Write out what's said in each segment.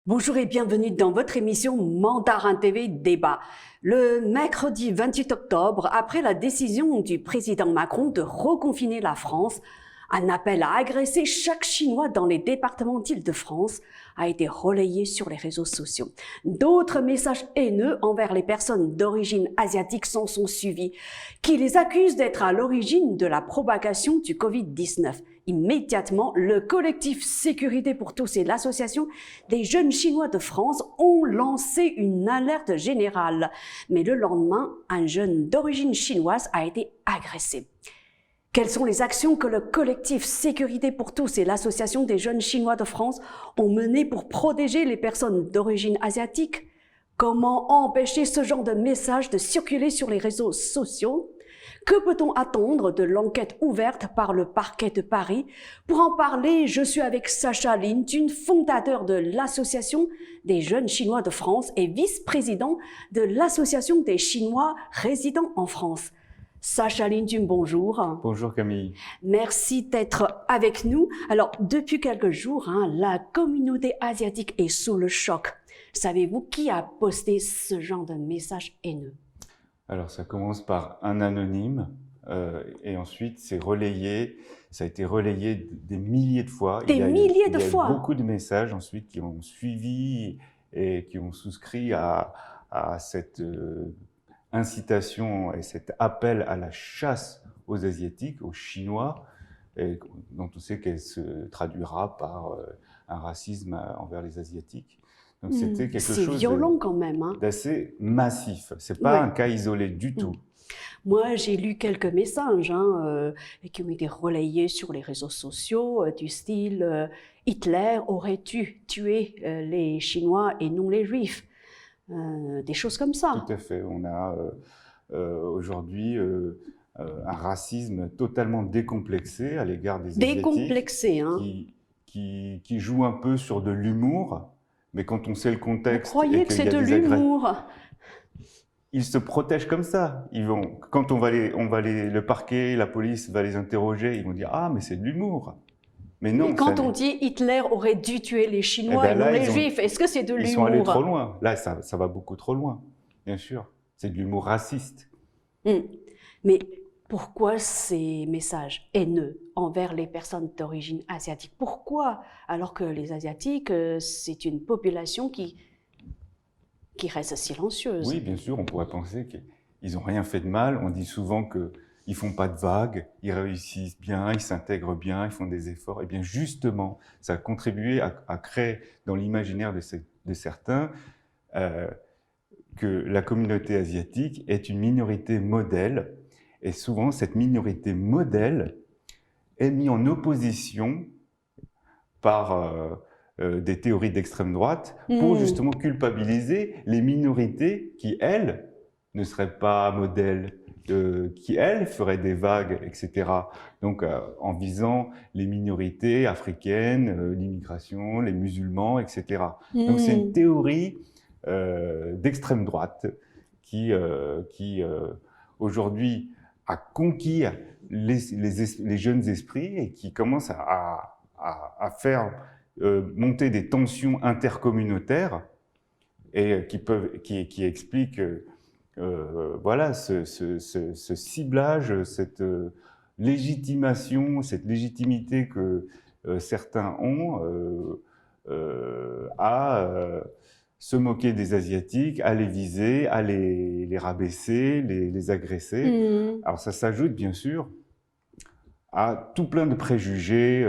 Bonjour et bienvenue dans votre émission Mandarin TV Débat. Le mercredi 28 octobre, après la décision du président Macron de reconfiner la France, un appel à agresser chaque Chinois dans les départements d'Île-de-France a été relayé sur les réseaux sociaux. D'autres messages haineux envers les personnes d'origine asiatique s'en sont suivis, qui les accusent d'être à l'origine de la propagation du Covid-19. Immédiatement, le collectif Sécurité pour tous et l'association des jeunes Chinois de France ont lancé une alerte générale. Mais le lendemain, un jeune d'origine chinoise a été agressé. Quelles sont les actions que le collectif Sécurité pour tous et l'association des jeunes Chinois de France ont menées pour protéger les personnes d'origine asiatique? Comment empêcher ce genre de messages de circuler sur les réseaux sociaux? Que peut-on attendre de l'enquête ouverte par le parquet de Paris? Pour en parler, je suis avec Sacha Lin Jun, fondateur de l'Association des jeunes Chinois de France et vice-président de l'Association des Chinois résidant en France. Sacha Lin Jun, bonjour. Bonjour Camille. Merci d'être avec nous. Alors, depuis quelques jours, la communauté asiatique est sous le choc. Savez-vous qui a posté ce genre de message haineux? Alors ça commence par un anonyme et ensuite c'est relayé, ça a été relayé des milliers de fois. Des milliers de fois. Il y a eu beaucoup de messages ensuite qui ont suivi et qui ont souscrit à cette incitation et cet appel à la chasse aux Asiatiques, aux Chinois, et dont on sait qu'elle se traduira par un racisme envers les Asiatiques. Donc c'était quelque chose violent quand même, d'assez massif. C'est pas un cas isolé du tout. Moi, j'ai lu quelques messages qui ont été relayés sur les réseaux sociaux du style Hitler aurait dû tuer les Chinois et non les Juifs. Des choses comme ça. Tout à fait. On a aujourd'hui un racisme totalement décomplexé à l'égard des Asiatiques. Décomplexé, qui joue un peu sur de l'humour. Mais quand on sait le contexte... Vous croyez que c'est de l'humour? Ils se protègent comme ça. Quand le parquet, la police va les interroger, ils vont dire « Ah, mais c'est de l'humour ». Mais non. Et quand on dit Hitler aurait dû tuer les Chinois et non les Juifs, est-ce que c'est de l'humour? Ils sont allés trop loin. Là, ça va beaucoup trop loin, bien sûr. C'est de l'humour raciste. Mais pourquoi ces messages haineux envers les personnes d'origine asiatique? Pourquoi? Alors que les Asiatiques, c'est une population qui reste silencieuse. Oui, bien sûr, on pourrait penser qu'ils n'ont rien fait de mal. On dit souvent qu'ils ne font pas de vagues, ils réussissent bien, ils s'intègrent bien, ils font des efforts. Et bien justement, ça a contribué à créer dans l'imaginaire de certains que la communauté asiatique est une minorité modèle. Et souvent, cette minorité modèle est mise en opposition par des théories d'extrême droite pour justement culpabiliser les minorités qui, elles, ne seraient pas modèles, qui, elles, feraient des vagues, etc. Donc, en visant les minorités africaines, l'immigration, les musulmans, etc. Donc, c'est une théorie d'extrême droite qui aujourd'hui, a conquis les jeunes esprits et qui commence à faire monter des tensions intercommunautaires et qui expliquent voilà, ce ciblage, cette légitimation, cette légitimité que certains ont à se moquer des Asiatiques, à les viser, à les rabaisser, les agresser. Alors ça s'ajoute bien sûr à tout plein de préjugés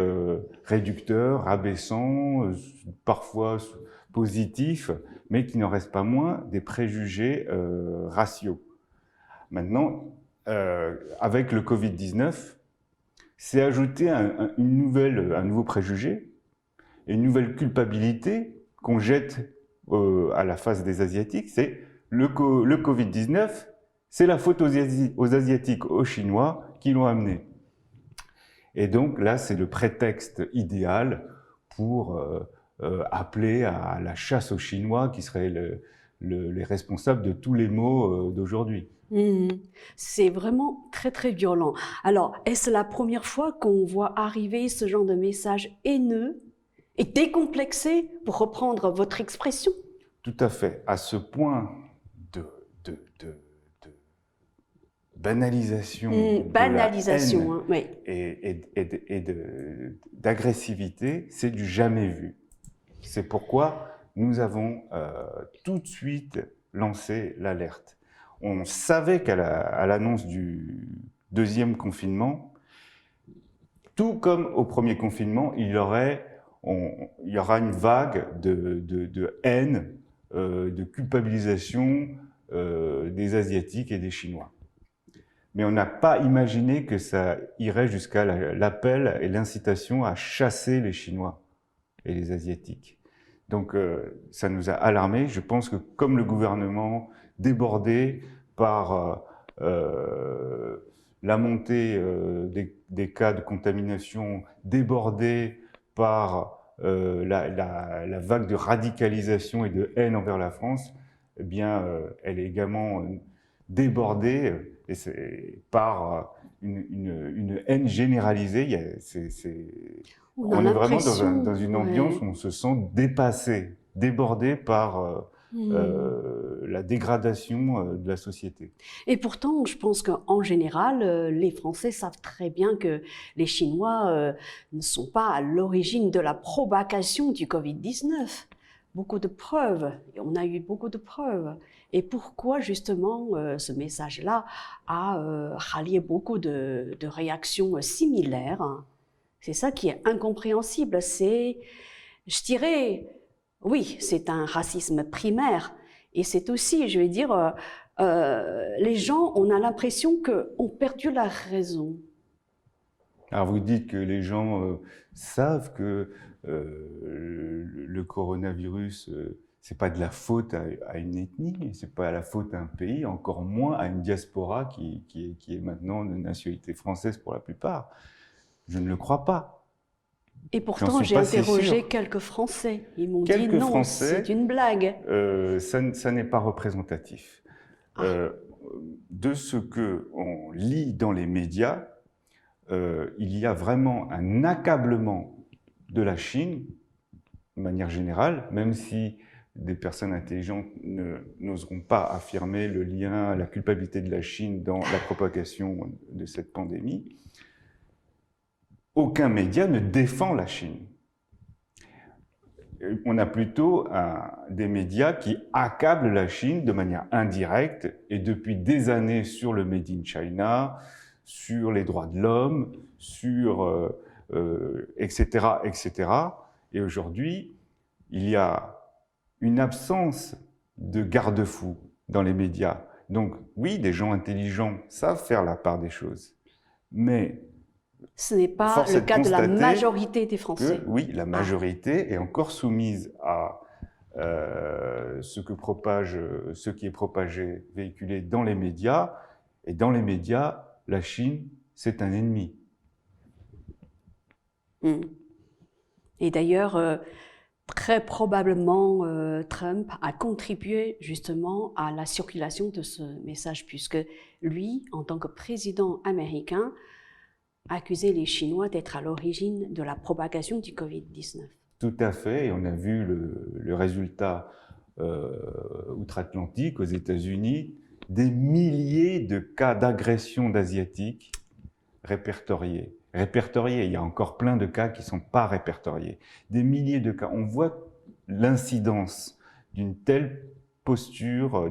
réducteurs, rabaissants, parfois positifs, mais qui n'en restent pas moins des préjugés raciaux. Maintenant, avec le Covid-19, c'est ajouté un nouveau préjugé et une nouvelle culpabilité qu'on jette à la face des Asiatiques, c'est le Covid-19, c'est la faute aux Asiatiques, aux Chinois qui l'ont amené. Et donc là, c'est le prétexte idéal pour appeler à la chasse aux Chinois qui seraient les responsables de tous les maux d'aujourd'hui. C'est vraiment très très violent. Alors, est-ce la première fois qu'on voit arriver ce genre de message haineux et décomplexé, pour reprendre votre expression. Tout à fait. À ce point de banalisation, banalisation, de la haine, hein, oui. et d'agressivité, c'est du jamais vu. C'est pourquoi nous avons tout de suite lancé l'alerte. On savait qu'à l'annonce du deuxième confinement, tout comme au premier confinement, il y aura une vague de haine, de culpabilisation des Asiatiques et des Chinois. Mais on n'a pas imaginé que ça irait jusqu'à l'appel et l'incitation à chasser les Chinois et les Asiatiques. Donc ça nous a alarmés. Je pense que comme le gouvernement, débordé par la montée des cas de contamination, débordé par la vague de radicalisation et de haine envers la France, eh bien, elle est également débordée par une haine généralisée. On est vraiment dans une ambiance où on se sent dépassé, débordé par la dégradation de la société. Et pourtant, je pense qu'en général, les Français savent très bien que les Chinois ne sont pas à l'origine de la propagation du Covid-19. Beaucoup de preuves, et on a eu beaucoup de preuves. Et pourquoi justement ce message-là a rallié beaucoup de réactions similaires, hein? C'est ça qui est incompréhensible. C'est, je dirais, oui, c'est un racisme primaire. Et c'est aussi, je vais dire, les gens, on a l'impression qu'ont perdu la raison. Alors vous dites que les gens savent que le coronavirus, c'est pas de la faute à une ethnie, c'est pas la faute à un pays, encore moins à une diaspora qui est maintenant de nationalité française pour la plupart. Je ne le crois pas. Et pourtant, j'ai interrogé quelques Français. Ils m'ont dit non, c'est une blague. Ça n'est pas représentatif. De ce qu'on lit dans les médias, il y a vraiment un accablement de la Chine, de manière générale, même si des personnes intelligentes n'oseront pas affirmer le lien, la culpabilité de la Chine dans la propagation de cette pandémie. Aucun média ne défend la Chine. On a plutôt des médias qui accablent la Chine de manière indirecte et depuis des années sur le Made in China, sur les droits de l'homme, sur etc., etc. Et aujourd'hui, il y a une absence de garde-fous dans les médias. Donc oui, des gens intelligents savent faire la part des choses, mais ce n'est pas le cas de la majorité des Français. Oui, la majorité est encore soumise à ce qui est propagé, véhiculé dans les médias. Et dans les médias, la Chine, c'est un ennemi. Et d'ailleurs, très probablement, Trump a contribué justement à la circulation de ce message, puisque lui, en tant que président américain, accusait les Chinois d'être à l'origine de la propagation du Covid-19. Tout à fait, et on a vu le résultat outre-Atlantique, aux États-Unis, des milliers de cas d'agression d'Asiatiques répertoriés. Il y a encore plein de cas qui ne sont pas répertoriés. Des milliers de cas. On voit l'incidence d'une telle posture,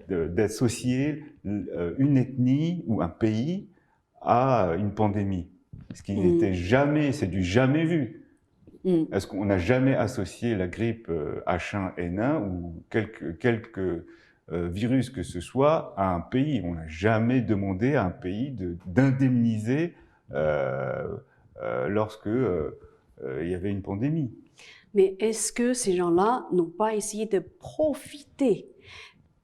d'associer une ethnie ou un pays à une pandémie. Ce qui n'était jamais, c'est du jamais vu. Est-ce qu'on n'a jamais associé la grippe H1N1 ou quelques virus que ce soit à un pays? On n'a jamais demandé à un pays d'indemniser lorsque il y avait une pandémie. Mais est-ce que ces gens-là n'ont pas essayé de profiter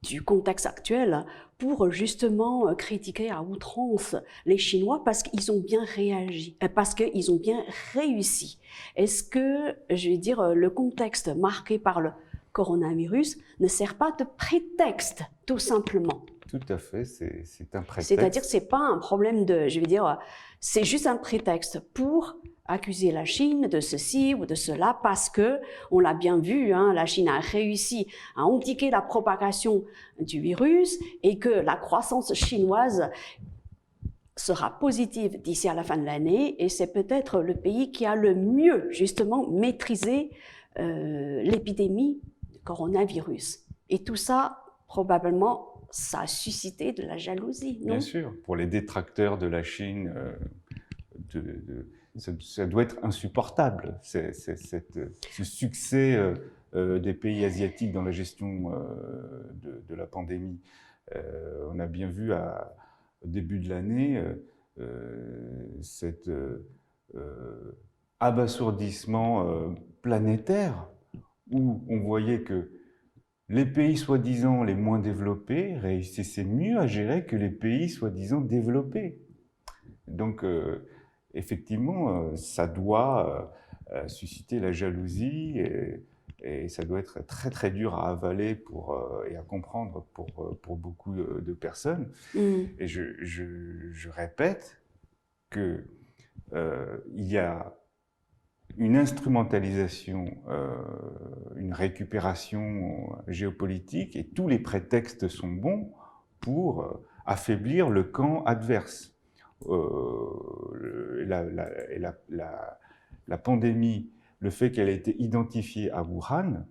du contexte actuel pour justement critiquer à outrance les Chinois parce qu'ils ont bien réagi, parce qu'ils ont bien réussi? Est-ce que, je vais dire, le contexte marqué par le coronavirus ne sert pas de prétexte, tout simplement. Tout à fait, c'est un prétexte. C'est-à-dire que ce n'est pas un problème de, je veux dire, c'est juste un prétexte pour accuser la Chine de ceci ou de cela parce que, on l'a bien vu, hein, la Chine a réussi à endiguer la propagation du virus et que la croissance chinoise sera positive d'ici à la fin de l'année et c'est peut-être le pays qui a le mieux justement maîtrisé l'épidémie du coronavirus. Et tout ça, probablement, ça a suscité de la jalousie, non? Bien sûr, pour les détracteurs de la Chine, ça doit être insupportable, ce succès des pays asiatiques dans la gestion de la pandémie. On a bien vu au début de l'année cet abasourdissement planétaire où on voyait que les pays soi-disant les moins développés réussissaient mieux à gérer que les pays soi-disant développés. Donc, effectivement, ça doit susciter la jalousie et ça doit être très très dur à avaler et à comprendre pour beaucoup de personnes. Et je répète qu'il y a une instrumentalisation, une récupération géopolitique et tous les prétextes sont bons pour affaiblir le camp adverse. La pandémie, le fait qu'elle ait été identifiée à Wuhan,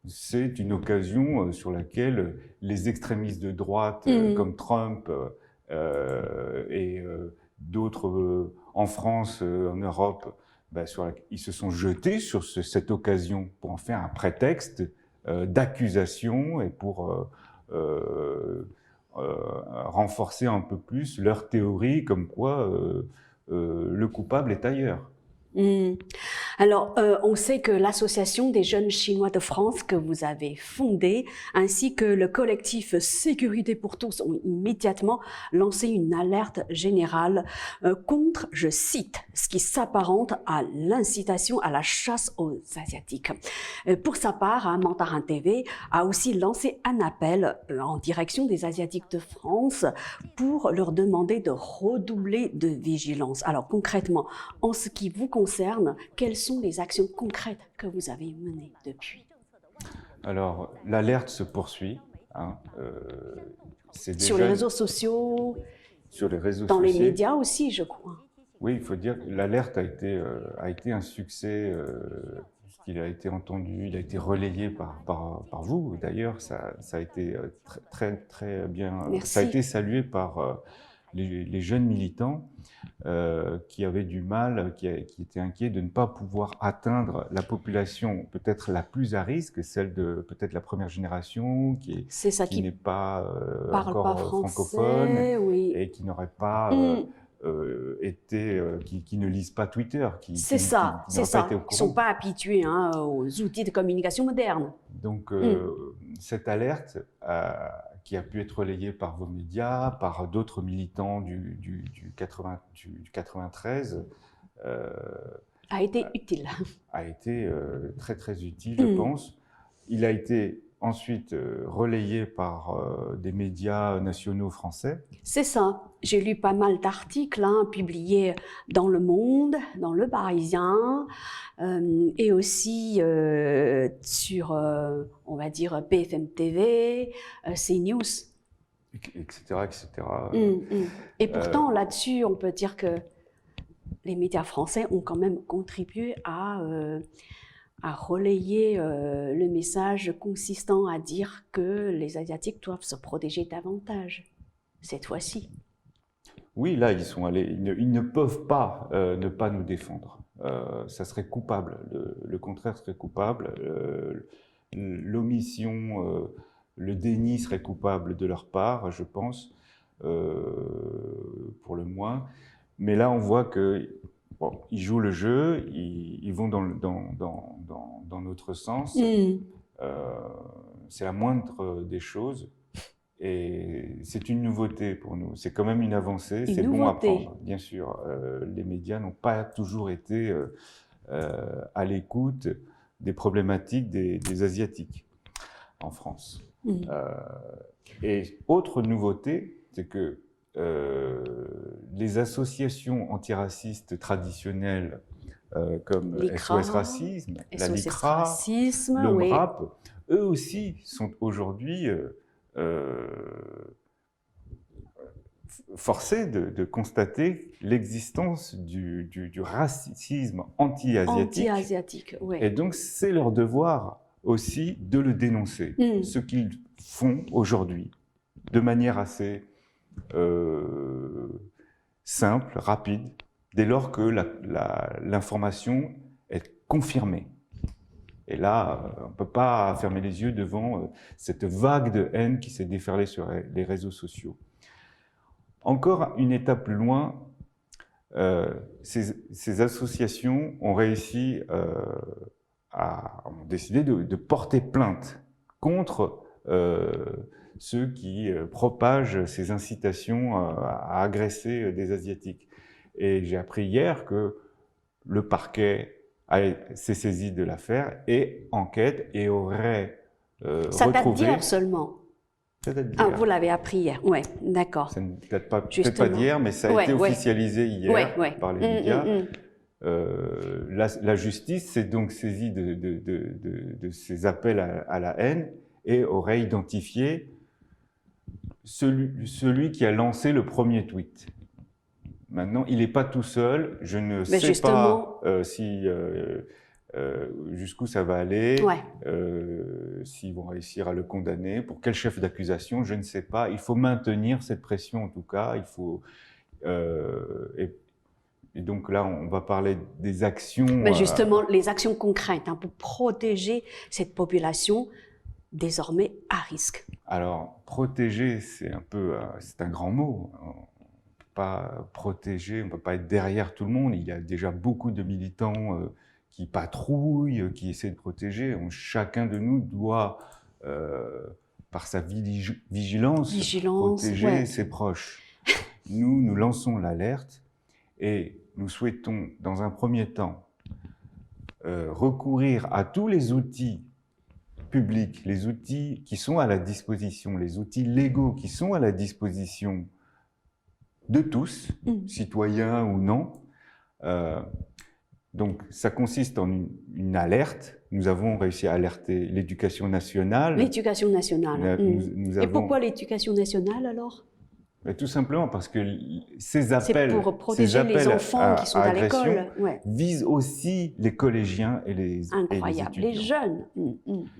c'est une occasion sur laquelle les extrémistes de droite comme Trump et d'autres en France, en Europe, ils se sont jetés sur cette occasion pour en faire un prétexte d'accusation et pour renforcer un peu plus leur théorie comme quoi le coupable est ailleurs. Alors, on sait que l'Association des jeunes Chinois de France que vous avez fondée, ainsi que le collectif Sécurité pour tous, ont immédiatement lancé une alerte générale contre, je cite, ce qui s'apparente à l'incitation à la chasse aux Asiatiques. Pour sa part, Mandarin TV a aussi lancé un appel en direction des Asiatiques de France pour leur demander de redoubler de vigilance. Alors concrètement, en ce qui vous concerne, quelles sont les actions concrètes que vous avez menées depuis? Alors, l'alerte se poursuit. Hein, sur les réseaux sociaux, sur les réseaux dans sociaux. Les médias aussi, je crois. Oui, il faut dire que l'alerte a été un succès, puisqu'il a été entendu, il a été relayé par vous. D'ailleurs, ça a été très bien. Merci. Ça a été salué par les jeunes militants qui avaient du mal, qui étaient inquiets de ne pas pouvoir atteindre la population peut-être la plus à risque, celle de peut-être la première génération, qui n'est pas encore francophone, oui. et qui n'aurait pas qui ne lisent pas Twitter. C'est ça. Ils ne sont pas habitués aux outils de communication modernes. Donc, cette alerte qui a pu être relayée par vos médias, par d'autres militants du 93, a été utile. A été très très utile, je pense. Il a été ensuite relayé par des médias nationaux français. C'est ça. J'ai lu pas mal d'articles publiés dans Le Monde, dans Le Parisien, et aussi sur, on va dire, BFM TV, CNews. Etc. etc. Et pourtant, là-dessus, on peut dire que les médias français ont quand même contribué à relayer le message consistant à dire que les Asiatiques doivent se protéger davantage, cette fois-ci. Oui, là, ils sont allés. Ils ne peuvent pas ne pas nous défendre. Ça serait coupable. Le contraire serait coupable. L'omission, le déni serait coupable de leur part, je pense, pour le moins. Mais là, on voit que bon, ils jouent le jeu, ils vont dans notre sens. C'est la moindre des choses. Et c'est une nouveauté pour nous. C'est quand même une avancée. C'est bon à prendre, bien sûr. Les médias n'ont pas toujours été à l'écoute des problématiques des Asiatiques. en France. Mmh. Et autre nouveauté, c'est que les associations antiracistes traditionnelles comme SOS Racisme, la LICRA, Racisme, le oui. MRAP, eux aussi sont aujourd'hui forcés de constater l'existence du racisme anti-asiatique. Anti-asiatique, oui. Et donc, c'est leur devoir aussi de le dénoncer. Ce qu'ils font aujourd'hui, de manière assez simple, rapide, dès lors que l'information est confirmée. Et là, on ne peut pas fermer les yeux devant cette vague de haine qui s'est déferlée sur les réseaux sociaux. Encore une étape plus loin, ces associations ont réussi ont décidé de porter plainte contre ceux qui propagent ces incitations à agresser des Asiatiques. Et j'ai appris hier que le parquet s'est saisi de l'affaire et enquête et aurait Ça date retrouvé... d'hier seulement. Ça date d'hier. Ah, vous l'avez appris hier, oui, d'accord. Ça ne date peut-être pas d'hier, mais ça a été officialisé hier par les médias. La justice s'est donc saisie de ces appels à la haine et aurait identifié celui qui a lancé le premier tweet. Maintenant, il n'est pas tout seul. Je ne sais pas jusqu'où ça va aller, s'ils vont réussir à le condamner, pour quel chef d'accusation, je ne sais pas. Il faut maintenir cette pression en tout cas. Il faut, et donc là, on va parler des actions... Mais justement, les actions concrètes pour protéger cette population désormais à risque. Alors, protéger, c'est un grand mot. On ne peut pas protéger, on ne peut pas être derrière tout le monde. Il y a déjà beaucoup de militants qui patrouillent, qui essaient de protéger. Chacun de nous doit, par sa vigilance protéger ses proches. Nous lançons l'alerte et nous souhaitons, dans un premier temps, recourir à tous les outils publics, les outils qui sont à la disposition, les outils légaux qui sont à la disposition de tous, citoyens ou non. Donc, ça consiste en une alerte. Nous avons réussi à alerter l'Éducation nationale. L'Éducation nationale. Et pourquoi l'Éducation nationale alors ? Tout simplement parce que ces appels, c'est pour protéger les enfants qui sont à l'école, visent aussi les collégiens et les Incroyable, les jeunes, bien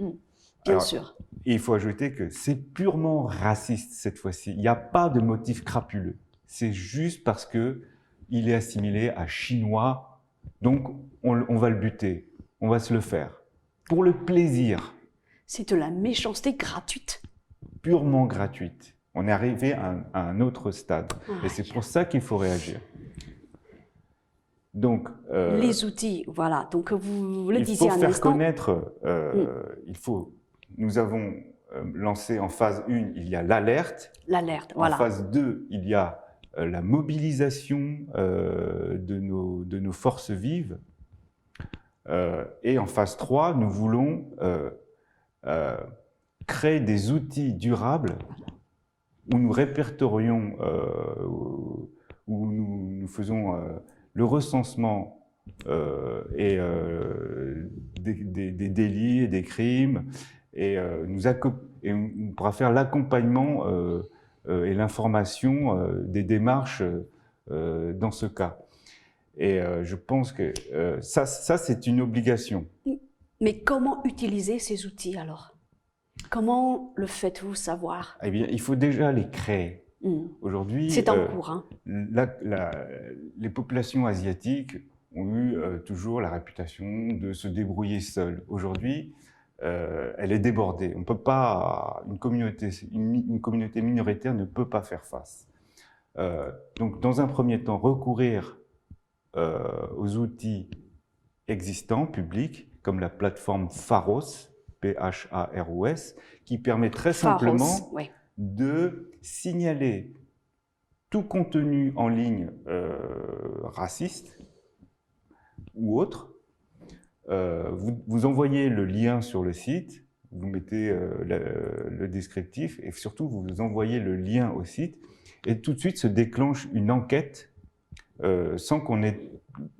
Alors, sûr. Et il faut ajouter que c'est purement raciste cette fois-ci. Il n'y a pas de motif crapuleux. C'est juste parce que il est assimilé à chinois, donc on va le buter, on va se le faire pour le plaisir. C'est de la méchanceté gratuite. Purement gratuite. On est arrivé à un autre stade. Et c'est pour ça qu'il faut réagir. Donc, les outils, voilà. Donc, vous le disiez à l'instant. Il faut faire connaître, nous avons lancé en phase 1, il y a l'alerte. L'alerte, voilà. En phase 2, il y a la mobilisation de nos forces vives. Et en phase 3, nous voulons créer des outils durables où nous répertorions, où nous faisons le recensement des délits et des crimes, et on pourra faire l'accompagnement et l'information des démarches dans ce cas. Et je pense que ça c'est une obligation. Mais comment utiliser ces outils alors ? Comment le faites-vous savoir ? Eh bien, il faut déjà les créer. Aujourd'hui, c'est en cours. Les populations asiatiques ont eu toujours la réputation de se débrouiller seules. Aujourd'hui, elle est débordée. On peut pas, une communauté minoritaire ne peut pas faire face. Donc, dans un premier temps, recourir aux outils existants, publics, comme la plateforme Pharos, P-H-A-R-O-S, qui permet très simplement de signaler tout contenu en ligne raciste ou autre. Vous envoyez le lien sur le site, vous mettez le descriptif et surtout vous envoyez le lien au site et tout de suite se déclenche une enquête sans qu'on ait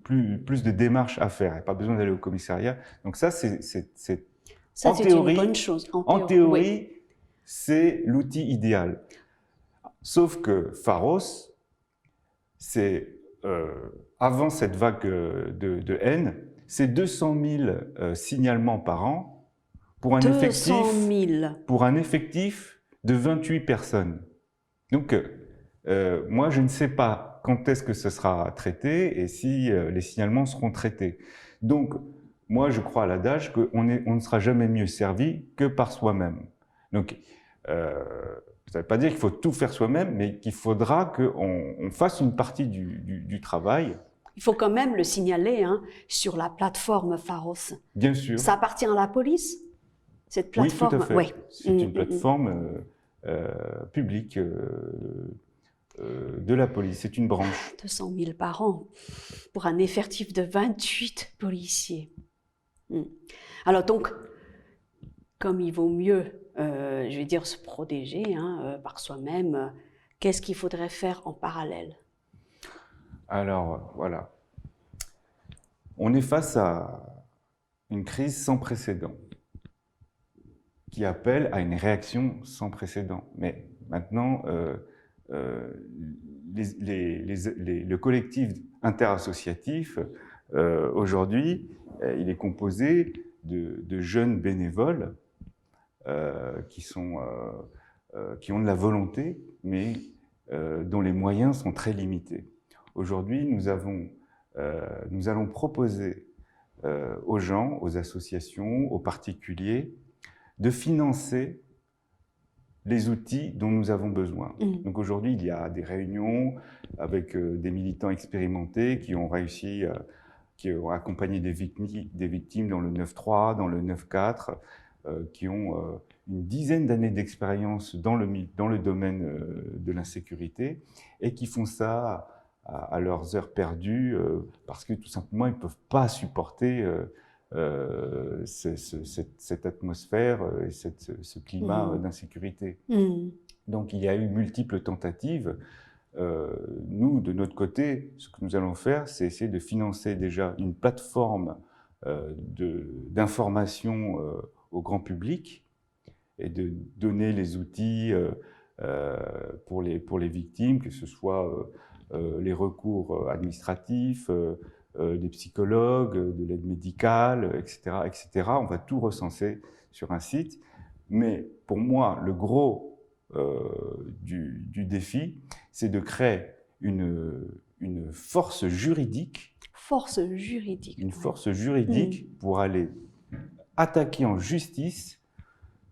plus de démarches à faire. Il n'y a pas besoin d'aller au commissariat. Donc ça, c'est Ça, c'est une bonne chose. En théorie, oui. c'est l'outil idéal. Sauf que Pharos, c'est avant cette vague de haine, c'est 200 000 signalements par an pour un 200 000. pour un effectif de 28 personnes. Donc, moi, je ne sais pas quand est-ce que ce sera traité et si les signalements seront traités. Donc, moi, je crois à l'adage qu'on ne sera jamais mieux servi que par soi-même. Donc, ça ne veut pas dire qu'il faut tout faire soi-même, mais qu'il faudra qu'on fasse une partie du travail. Il faut quand même le signaler hein, sur la plateforme Pharos. Bien sûr. Ça appartient à la police, cette plateforme? Oui, tout à fait. Ouais. C'est une plateforme publique de la police, c'est une branche. 200 000 par an pour un effectif de 28 policiers. Alors donc, comme il vaut mieux, je vais dire, se protéger hein, par soi-même, qu'est-ce qu'il faudrait faire en parallèle? Alors, voilà. On est face à une crise sans précédent qui appelle à une réaction sans précédent. Mais maintenant, le collectif interassociatif, aujourd'hui, il est composé de jeunes bénévoles qui ont de la volonté, mais dont les moyens sont très limités. Aujourd'hui, nous allons proposer aux gens, aux associations, aux particuliers, de financer les outils dont nous avons besoin. Donc aujourd'hui, il y a des réunions avec des militants expérimentés qui ont réussi, qui ont accompagné des victimes dans le 9-3, dans le 9-4, qui ont une dizaine d'années d'expérience dans le domaine de l'insécurité et qui font ça à leurs heures perdues parce que tout simplement, ils ne peuvent pas supporter cette atmosphère et ce climat d'insécurité. Donc il y a eu multiples tentatives. Nous, de notre côté, ce que nous allons faire, c'est essayer de financer déjà une plateforme d'information au grand public et de donner les outils pour les victimes, que ce soit les recours administratifs, des psychologues, de l'aide médicale, etc., etc. On va tout recenser sur un site. Mais pour moi, le gros du défi, c'est de créer une force juridique. Force juridique. Une force juridique pour aller attaquer en justice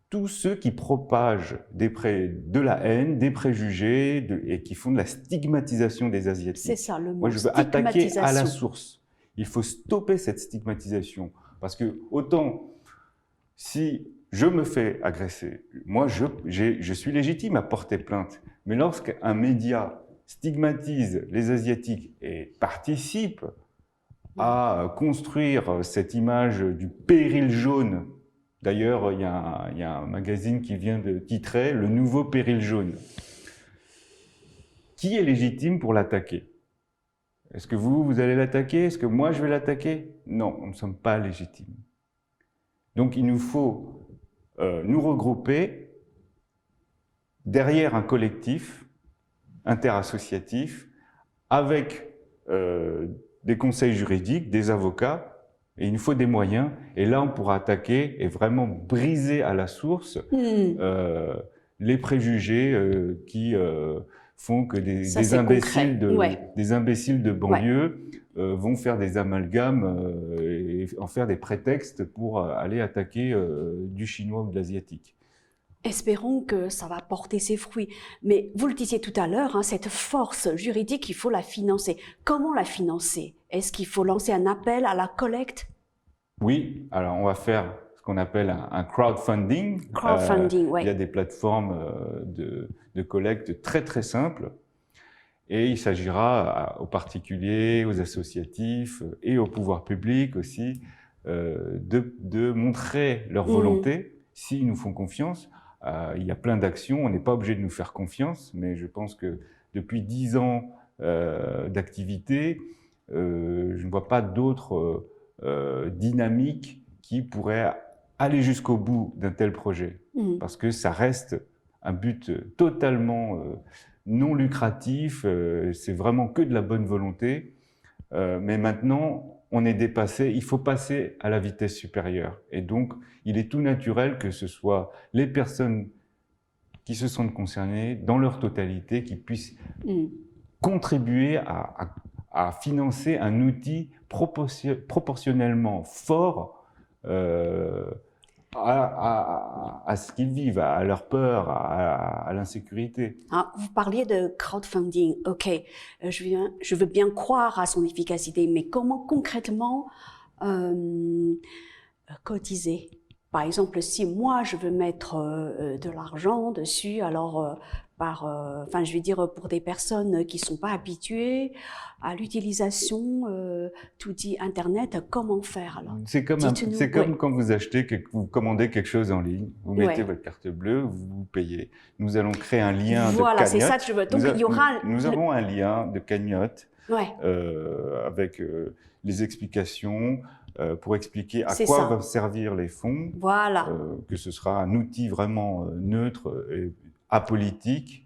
tous ceux qui propagent de la haine, des préjugés et qui font de la stigmatisation des Asiatiques. C'est ça le mot. Moi, je veux attaquer à la source. Il faut stopper cette stigmatisation. Parce que autant, si je me fais agresser, moi, je suis légitime à porter plainte. Mais lorsqu'un média stigmatise les Asiatiques et participe à construire cette image du péril jaune. D'ailleurs, il y a un magazine qui vient de titrer « Le nouveau péril jaune ». Qui est légitime pour l'attaquer? Est-ce que vous allez l'attaquer? Est-ce que moi, je vais l'attaquer? Non, nous ne sommes pas légitimes. Donc, il nous faut nous regrouper derrière un collectif interassociatif avec des conseils juridiques, des avocats, et il nous faut des moyens, et là on pourra attaquer et vraiment briser à la source les préjugés qui font que des imbéciles de banlieue vont faire des amalgames et en faire des prétextes pour aller attaquer du chinois ou de l'asiatique. Espérons que ça va porter ses fruits. Mais vous le disiez tout à l'heure, hein, cette force juridique, il faut la financer. Comment la financer? Est-ce qu'il faut lancer un appel à la collecte? Oui, alors on va faire ce qu'on appelle un crowdfunding. Crowdfunding, oui. Il y a des plateformes de collecte très très simples. Et il s'agira aux particuliers, aux associatifs et au pouvoir public aussi de montrer leur volonté s'ils nous font confiance, il y a plein d'actions, on n'est pas obligé de nous faire confiance, mais je pense que depuis 10 ans d'activité, je ne vois pas d'autres dynamiques qui pourraient aller jusqu'au bout d'un tel projet, parce que ça reste un but totalement non lucratif, c'est vraiment que de la bonne volonté, mais maintenant on est dépassé, il faut passer à la vitesse supérieure, et donc il est tout naturel que ce soit les personnes qui se sentent concernées dans leur totalité, qui puissent contribuer à financer un outil proportionnellement fort à ce qu'ils vivent, à leur peur, à l'insécurité. Ah, vous parliez de crowdfunding, ok, je veux bien croire à son efficacité, mais comment concrètement cotiser? Par exemple, si moi je veux mettre de l'argent dessus, alors enfin, je veux dire pour des personnes qui sont pas habituées à l'utilisation d'outils Internet, comment faire alors? C'est comme quand vous achetez, vous commandez quelque chose en ligne, vous mettez votre carte bleue, vous payez. Nous allons créer un lien de cagnotte. Voilà, c'est ça que je veux. Donc il y aura. Nous avons un lien de cagnotte avec les explications. Pour expliquer à quoi vont servir les fonds, que ce sera un outil vraiment neutre et apolitique,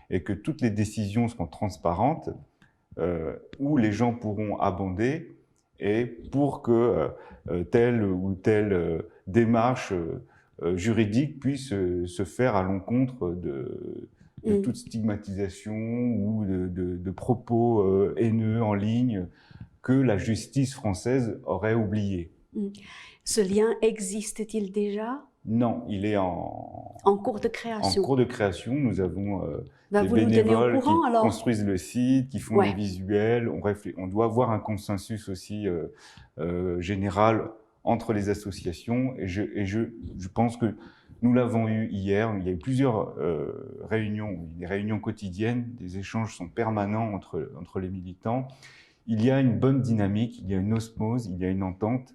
et que toutes les décisions seront transparentes, où les gens pourront abonder, et pour que telle ou telle démarche juridique puisse se faire à l'encontre de toute stigmatisation ou de propos haineux en ligne, que la justice française aurait oublié. Ce lien existe-t-il déjà? Non, il est en cours de création. En cours de création, nous avons des bénévoles qui construisent le site, qui font les visuels. On doit avoir un consensus aussi général entre les associations. Et je pense que nous l'avons eu hier. Il y a eu plusieurs réunions, des réunions quotidiennes. Des échanges sont permanents entre les militants. Il y a une bonne dynamique, il y a une osmose, il y a une entente.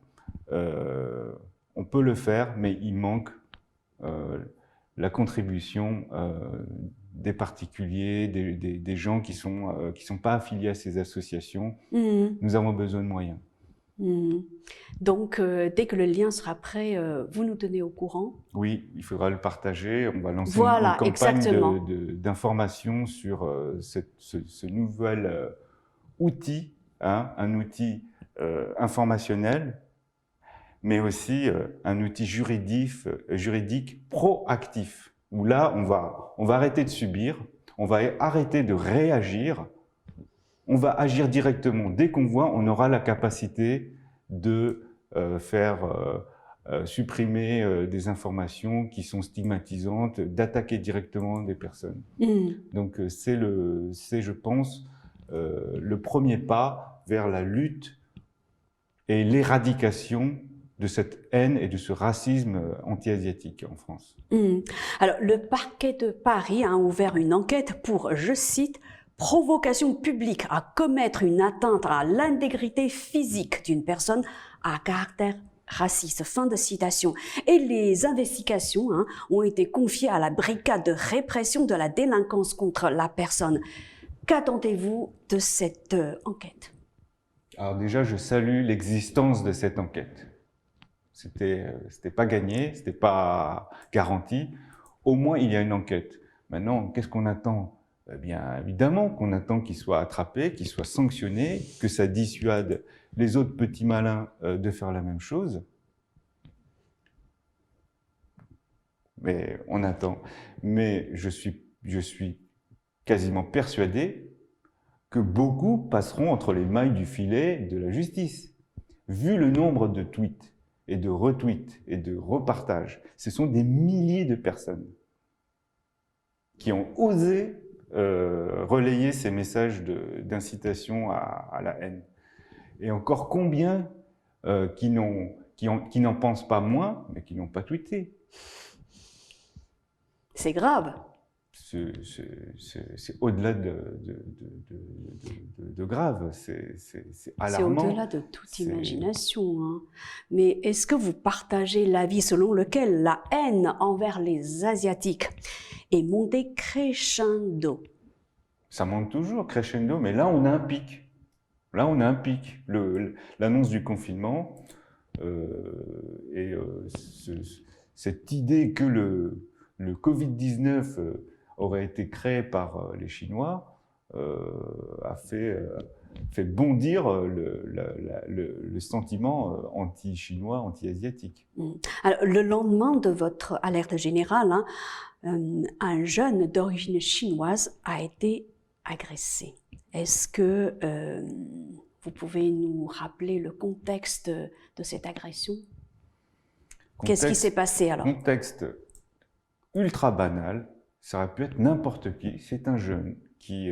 On peut le faire, mais il manque la contribution des particuliers, des gens qui sont pas affiliés à ces associations. Nous avons besoin de moyens. Donc, dès que le lien sera prêt, vous nous tenez au courant? Oui, il faudra le partager. On va lancer une campagne d'information sur ce nouvel outil. Un outil informationnel, mais aussi un outil juridique proactif, où là, on va arrêter de subir, on va arrêter de réagir, on va agir directement. Dès qu'on voit, on aura la capacité de faire supprimer des informations qui sont stigmatisantes, d'attaquer directement des personnes. Donc c'est, je pense, le premier pas vers la lutte et l'éradication de cette haine et de ce racisme anti-asiatique en France. Alors, le parquet de Paris a ouvert une enquête pour, je cite, « provocation publique à commettre une atteinte à l'intégrité physique d'une personne à caractère raciste ». Fin de citation. Et les investigations ont été confiées à la brigade de répression de la délinquance contre la personne. Qu'attendez-vous de cette enquête? Alors déjà, je salue l'existence de cette enquête. C'était pas gagné, c'était pas garanti. Au moins, il y a une enquête. Maintenant, qu'est-ce qu'on attend? Eh bien, évidemment qu'on attend qu'il soit attrapé, qu'il soit sanctionné, que ça dissuade les autres petits malins de faire la même chose. Mais on attend. Mais je suis quasiment persuadé que beaucoup passeront entre les mailles du filet de la justice. Vu le nombre de tweets et de retweets et de repartages, ce sont des milliers de personnes qui ont osé relayer ces messages d'incitation à la haine. Et encore combien qui n'en pensent pas moins, mais qui n'ont pas tweeté. C'est grave. c'est au-delà de grave, c'est alarmant. C'est au-delà de toute imagination. Hein. Mais est-ce que vous partagez l'avis selon lequel la haine envers les Asiatiques est montée crescendo? Ça monte toujours crescendo, mais là on a un pic. Là on a un pic. L'annonce du confinement cette idée que le Covid-19 aurait été créé par les Chinois a fait bondir le sentiment anti-chinois, anti-asiatique. Alors, le lendemain de votre alerte générale, hein, un jeune d'origine chinoise a été agressé. Est-ce que vous pouvez nous rappeler le contexte de cette agression? Qu'est-ce qui s'est passé alors? Contexte ultra banal, ça aurait pu être n'importe qui. C'est un jeune qui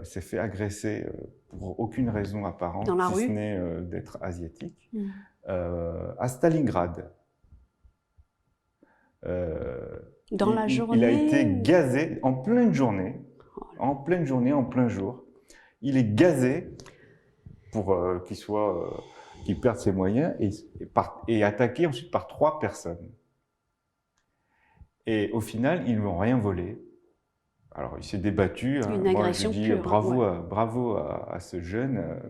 s'est fait agresser pour aucune raison apparente, dans la si rue? Ce n'est d'être asiatique, à Stalingrad. Dans la journée? Il a été gazé en pleine journée, en plein jour. Il est gazé pour qu'il perde ses moyens et attaqué ensuite par 3 personnes. Et au final, ils ne lui ont rien volé. Alors, il s'est débattu. Une agression moi, je dis pure. bravo à ce jeune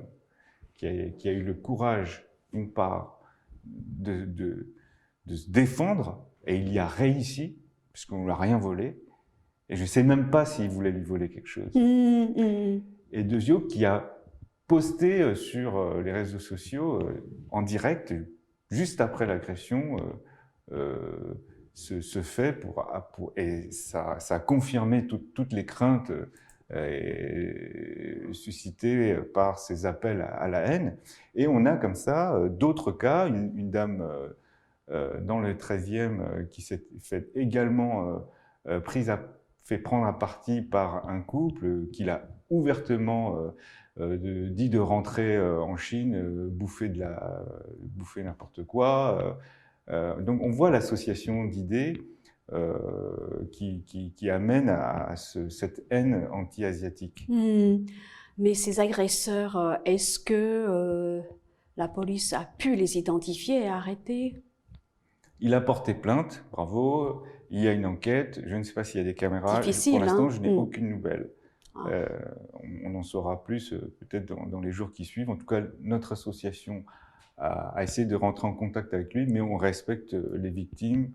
qui a eu le courage, d'une part, de se défendre, et il y a réussi, puisqu'on ne lui a rien volé. Et je ne sais même pas s'il voulait lui voler quelque chose. Et Dezio qui a posté sur les réseaux sociaux en direct, juste après l'agression, ce fait et ça a confirmé toutes les craintes suscitées par ces appels à la haine. Et on a comme ça d'autres cas, une dame dans le 13e qui s'est fait également fait prendre à partie par un couple qui l'a ouvertement dit de rentrer en Chine, bouffer n'importe quoi. Donc on voit l'association d'idées qui amène à cette haine anti-asiatique. Mais ces agresseurs, est-ce que la police a pu les identifier et arrêter? Il a porté plainte, bravo. Il y a une enquête. Je ne sais pas s'il y a des caméras. Difficile, pour l'instant, hein. je n'ai aucune nouvelle. On en saura plus peut-être dans les jours qui suivent. En tout cas, notre association a essayé de rentrer en contact avec lui, mais on respecte les victimes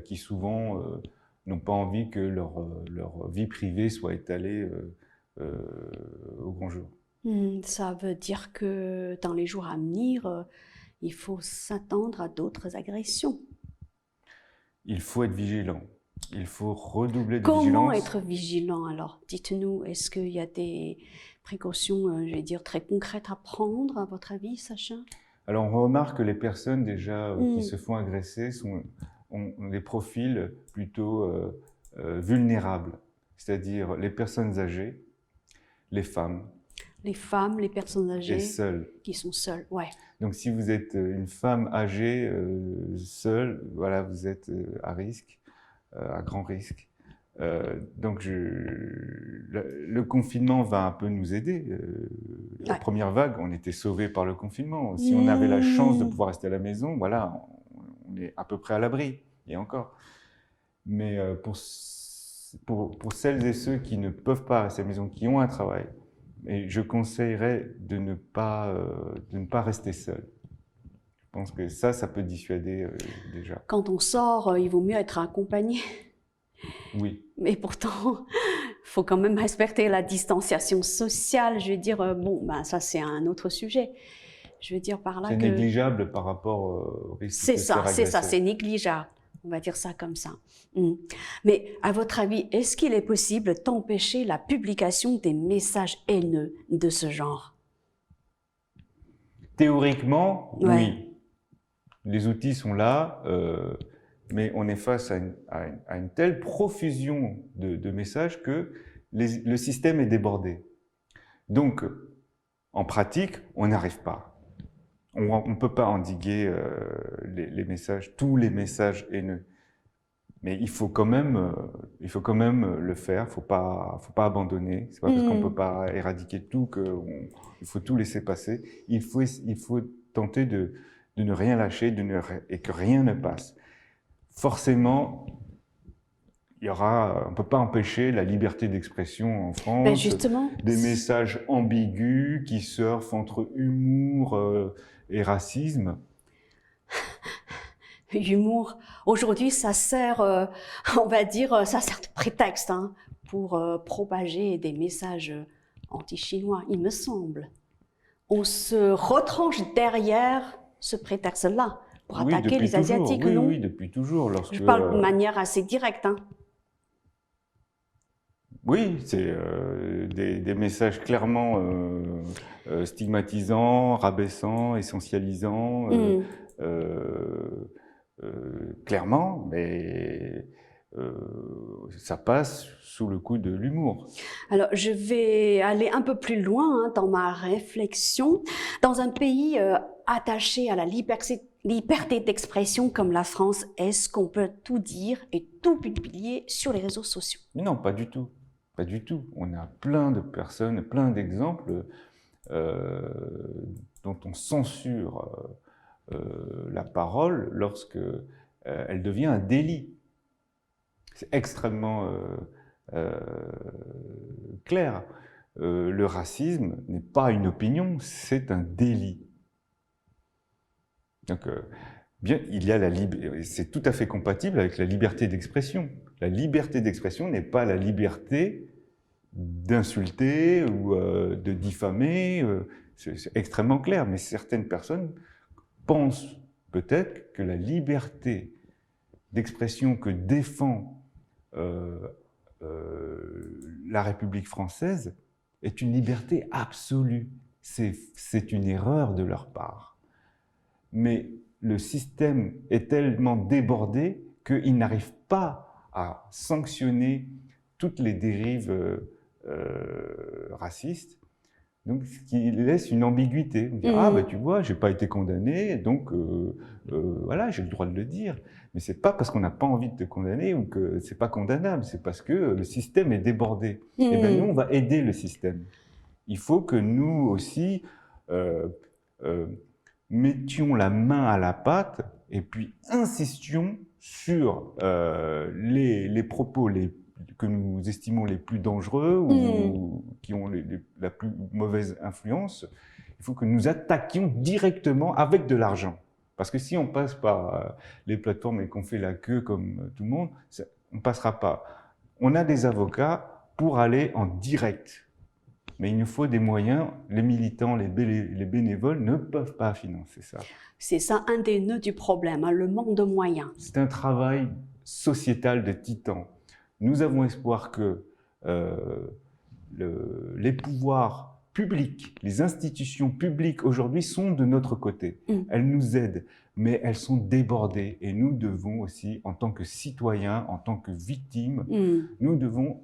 qui souvent n'ont pas envie que leur vie privée soit étalée au grand jour. Ça veut dire que dans les jours à venir, il faut s'attendre à d'autres agressions. Il faut être vigilant. Il faut redoubler de vigilance. Comment être vigilant alors? Dites-nous, est-ce qu'il y a des précautions, je vais dire, très concrètes à prendre, à votre avis, Sacha? Alors, on remarque que les personnes déjà qui se font agresser ont des profils plutôt vulnérables, c'est-à-dire les personnes âgées, les femmes. Les femmes, les personnes âgées et seules. Qui sont seules, ouais. Donc, si vous êtes une femme âgée, seule, voilà, vous êtes à risque, à grand risque. Donc, le confinement va un peu nous aider. La première vague, on était sauvés par le confinement. Si on avait la chance de pouvoir rester à la maison, voilà, on est à peu près à l'abri, et encore. Mais pour celles et ceux qui ne peuvent pas rester à la maison, qui ont un travail, et je conseillerais de ne pas rester seul. Je pense que ça peut dissuader déjà. Quand on sort, il vaut mieux être accompagné. Oui. Mais pourtant, il faut quand même respecter la distanciation sociale. Je veux dire, ça c'est un autre sujet. Je veux dire par là que... C'est négligeable par rapport au risque de se faire agresser. C'est ça, c'est négligeable. On va dire ça comme ça. Mais à votre avis, est-ce qu'il est possible d'empêcher la publication des messages haineux de ce genre? Théoriquement, oui. Les outils sont là, mais on est face à une telle profusion de messages que le système est débordé. Donc, en pratique, on n'arrive pas. On ne peut pas endiguer les messages, tous les messages haineux. Mais il faut quand même le faire. Faut pas abandonner. C'est pas parce qu'on peut pas éradiquer tout qu'il faut tout laisser passer. Il faut tenter de ne rien lâcher, et que rien ne passe. Forcément, on peut pas empêcher la liberté d'expression en France. Ben justement, des messages ambigus qui surfent entre humour et racisme. Humour. Aujourd'hui, ça sert, on va dire, ça sert de prétexte hein, pour propager des messages anti-chinois, il me semble. On se retranche derrière ce prétexte-là pour attaquer les Asiatiques, oui, non? Oui, depuis toujours. Je parle de manière assez directe. Hein. Oui, c'est des messages clairement stigmatisants, rabaissants, essentialisants. Clairement, mais ça passe sous le coup de l'humour. Alors, je vais aller un peu plus loin hein, dans ma réflexion. Dans un pays attaché à la liberté d'expression comme la France, est-ce qu'on peut tout dire et tout publier sur les réseaux sociaux? Non, pas du tout. Pas du tout. On a plein de personnes, plein d'exemples dont on censure la parole lorsque elle devient un délit. C'est extrêmement clair. Le racisme n'est pas une opinion, c'est un délit. Donc, bien, c'est tout à fait compatible avec la liberté d'expression. La liberté d'expression n'est pas la liberté d'insulter ou de diffamer. C'est extrêmement clair, mais certaines personnes pensent peut-être que la liberté d'expression que défend la République française est une liberté absolue. C'est une erreur de leur part. Mais le système est tellement débordé qu'il n'arrive pas à sanctionner toutes les dérives racistes. Donc, ce qui laisse une ambiguïté. On dit, ah, ben, tu vois, j'ai pas été condamné, donc voilà, j'ai le droit de le dire. Mais c'est pas parce qu'on n'a pas envie de te condamner ou que c'est pas condamnable, c'est parce que le système est débordé. Et bien, nous, on va aider le système. Il faut que nous aussi mettions la main à la pâte et puis insistions sur les propos que nous estimons les plus dangereux ou qui ont la plus mauvaise influence. Il faut que nous attaquions directement avec de l'argent. Parce que si on passe par les plateformes et qu'on fait la queue comme tout le monde, on ne passera pas. On a des avocats pour aller en direct. Mais il nous faut des moyens. Les militants, les bénévoles ne peuvent pas financer ça. C'est ça un des nœuds du problème, hein, le manque de moyens. C'est un travail sociétal de titan. Nous avons espoir que les pouvoirs publics, les institutions publiques aujourd'hui sont de notre côté. Elles nous aident, mais elles sont débordées. Et nous devons aussi, en tant que citoyens, en tant que victimes, nous devons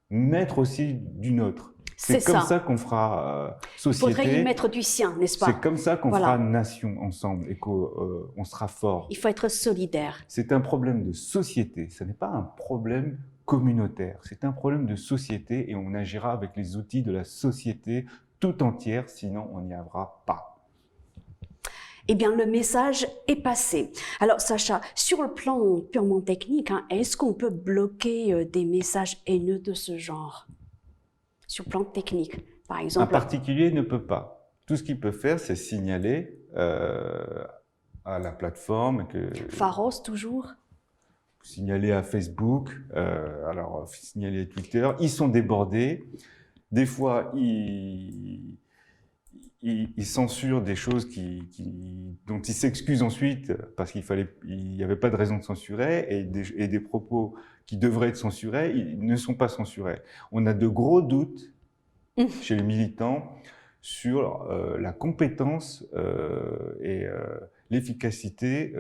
mettre aussi du nôtre. C'est comme ça qu'on fera société. Il faudrait y mettre du sien, n'est-ce pas? C'est comme ça qu'on fera nation ensemble et qu'on sera fort. Il faut être solidaire. C'est un problème de société, ce n'est pas un problème communautaire. C'est un problème de société et on agira avec les outils de la société tout entière, sinon on n'y arrivera pas. Eh bien, le message est passé. Alors, Sacha, sur le plan purement technique, hein, est-ce qu'on peut bloquer des messages haineux de ce genre? Sur le plan technique, par exemple. Un particulier ne peut pas. Tout ce qu'il peut faire, c'est signaler à la plateforme. Pharos, toujours? Signaler à Facebook, signaler à Twitter. Ils sont débordés. Des fois, ils censurent des choses dont ils s'excusent ensuite parce qu'il n'y avait pas de raison de censurer et des propos qui devraient être censurés, ils ne sont pas censurés. On a de gros doutes chez les militants sur la compétence et l'efficacité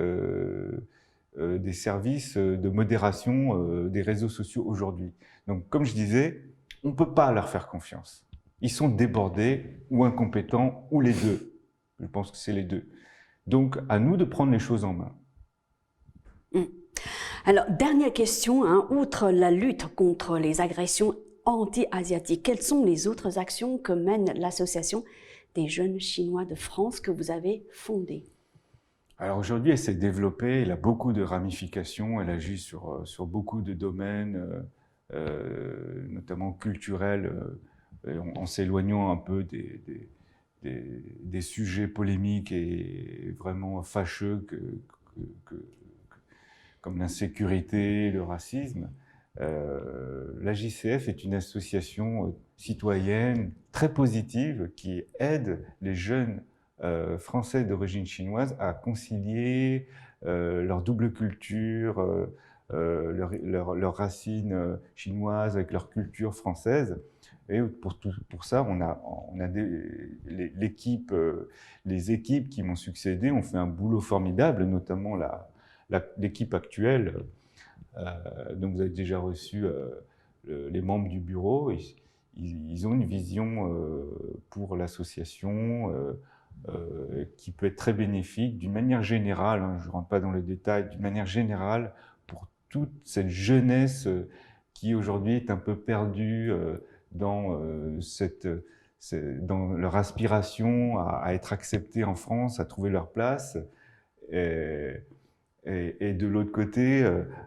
des services de modération des réseaux sociaux aujourd'hui. Donc, comme je disais, on ne peut pas leur faire confiance. Ils sont débordés ou incompétents ou les deux. Je pense que c'est les deux. Donc, à nous de prendre les choses en main. Alors, dernière question, hein, outre la lutte contre les agressions anti-asiatiques, quelles sont les autres actions que mène l'Association des jeunes Chinois de France que vous avez fondée? Alors aujourd'hui, elle s'est développée, elle a beaucoup de ramifications, elle agit sur beaucoup de domaines, notamment culturels, en s'éloignant un peu des sujets polémiques et vraiment fâcheux comme l'insécurité, le racisme. La JCF est une association citoyenne très positive qui aide les jeunes français d'origine chinoise à concilier leur double culture, leurs racines chinoises avec leur culture française. Et pour ça, on a l'équipe, les équipes qui m'ont succédé ont fait un boulot formidable, notamment l'équipe actuelle. Donc vous avez déjà reçu les membres du bureau. Ils ont une vision pour l'association qui peut être très bénéfique d'une manière générale, hein, je ne rentre pas dans les détails, d'une manière générale pour toute cette jeunesse qui aujourd'hui est un peu perdue dans leur aspiration à être acceptée en France, à trouver leur place. Et de l'autre côté,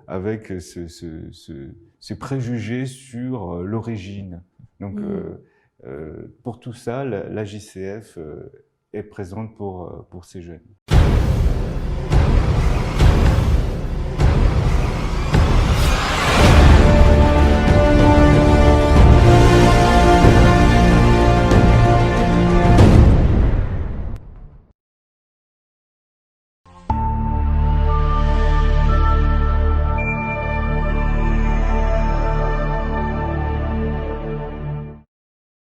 avec ces préjugés sur l'origine. Donc, pour tout ça, la JCF est présente pour ces jeunes.